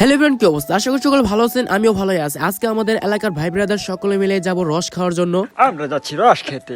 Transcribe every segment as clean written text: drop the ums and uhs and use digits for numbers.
Hello everyone, কি অবস্থা? আশা করি সকলে ভালো আছেন, আমিও ভালোই আছি। আজকে আমাদের এলাকার ভাই ব্রাদার সকলে মিলে যাব রস খাওয়ার জন্য। আমরা যাচ্ছি রস খেতে।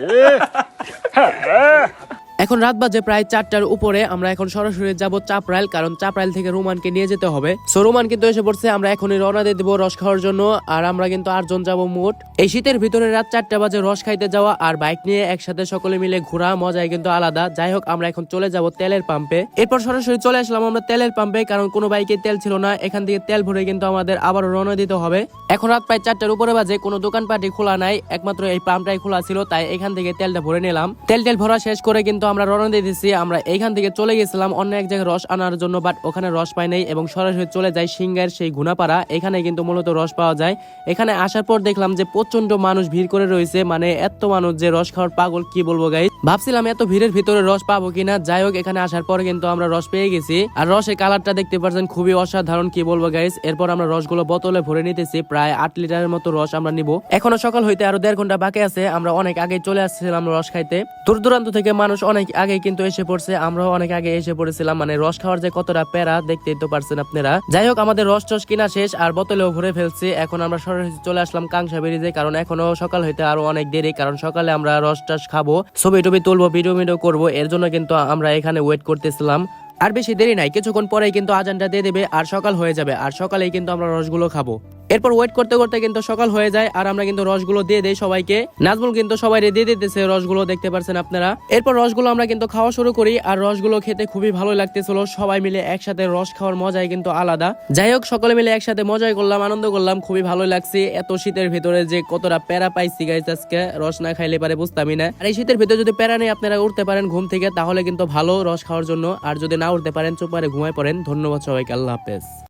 এখন রাত বাজে প্রায় 4টার উপরে। আমরা এখন সরাসরি যাব চাপরাইল, কারণ চাপরাইল থেকে রোমানকে নিয়ে যেতে হবে। সো রোমান কিন্তু এসে পড়ছে, আমরা এখনই রওনা দিয়ে দেবো রস খাওয়ার জন্য। আর আমরা কিন্তু 8 জন যাব মোট। এই শীতের ভিতরে রাত 4টা বাজে রস খাইতে যাওয়া আর বাইক নিয়ে একসাথে সকলে মিলে ঘোরা মজাই কিন্তু আলাদা। যাই হোক, আমরা এখন চলে যাব তেলের পাম্পে। এরপর সরাসরি চলে আসলাম আমরা তেলের পাম্পে, কারণ কোনো বাইকে তেল ছিল না। এখান থেকে তেল ভরে কিন্তু আমাদের আবারও রওনা দিতে হবে। এখন রাত প্রায় 4টার উপরে বাজে, কোনো দোকানপাটি খোলা নাই, একমাত্র এই পাম্পটাই খোলা ছিল। তাই এখান থেকে তেলটা ভরে নিলাম। তেল ভরা শেষ করে কিন্তু আমরা রওনা দিয়ে দিচ্ছি। আমরা এইখান থেকে চলে গেছিলাম অন্য এক জায়গায় রস আনার জন্য, বাট ওখানে রস পাই নাই এবং সরাসরি চলে যাই সিংহের সেই ঘুনাপাড়া। এখানে কিন্তু মূলত রস পাওয়া যায়। এখানে আসার পর দেখলাম যে প্রচন্ড মানুষ ভিড় করে রয়েছে, মানে এত মানুষ যে রস খাওয়ার পাগল, কি বলবো গাইস। ভাবছিলাম এত ভিড়ের ভিতরে রস পাবো কিনা। যাই হোক, এখানে আসার পর কিন্তু আমরা রস পেয়ে গেছি। আর রসের কালারটা দেখতে পাচ্ছেন, খুবই অসাধারণ, কি বলবো গাইস। এরপর আমরা রসগুলো বোতলে ভরে নিতেছি, প্রায় 8 লিটারের মতো রস আমরা নিব। এখনো সকাল হইতে আরো 1.5 ঘন্টা বাকি আছে। আমরা অনেক আগে চলে আসছিলাম রস খাইতে। দূর দূরান্ত থেকে মানুষ অনেক আগে কিন্তু এসে পড়ছে, আমরাও অনেক আগে এসে পড়েছিলাম। মানে রস খাওয়ার যে কতটা প্যারা দেখতেই তো পারছেন আপনারা। যাই হোক, আমাদের রস টস কিনা শেষ আর বোতলেও ভরে ফেলছি। এখন আমরা সরাসরি চলে আসলাম কাংসা ব্রিজে, কারণ এখনো সকাল হইতে আরো অনেক দেরি, কারণ সকালে আমরা রস টস খাবো, ছবি টবি তুলবো, ভিডিও করবো। এর জন্য কিন্তু আমরা এখানে ওয়েট করতেছিলাম। আর বেশি দেরি নাই, কিছুক্ষণ পরেই কিন্তু আজানটা দিয়ে দেবে আর সকাল হয়ে যাবে। আর সকালেই কিন্তু আমরা রসগুলো খাবো। এরপর ওয়েট করতে করতে কিন্তু সকাল হয়ে যায় আর আমরা কিন্তু রসগুলো দিয়ে দেই সবাইকে। নাজমুল কিন্তু সবাই দিয়ে দিতেছে রসগুলো, দেখতে পারছেন আপনারা। এরপর রসগুলো আমরা কিন্তু খাওয়া শুরু করি আর রসগুলো খেতে খুবই ভালো লাগতেছিল। সবাই মিলে একসাথে রস খাওয়ার মজাই কিন্তু আলাদা। যাই হোক, সকলে মিলে একসাথে মজাই করলাম, আনন্দ করলাম, খুবই ভালো লাগছে। এত শীতের ভিতরে যে কতটা প্যারা পাইছি গাইস আজকে, রস না খাইলে পারে বুঝতামই না। আর এই শীতের ভিতরে যদি প্যারা নেই আপনারা উঠতে পারেন ঘুম থেকে, তাহলে কিন্তু ভালো রস খাওয়ার জন্য। আর যদি না উঠতে পারেন চুপ করে ঘুমায় পড়েন। ধন্যবাদ সবাইকে, আল্লাহ হাফেজ।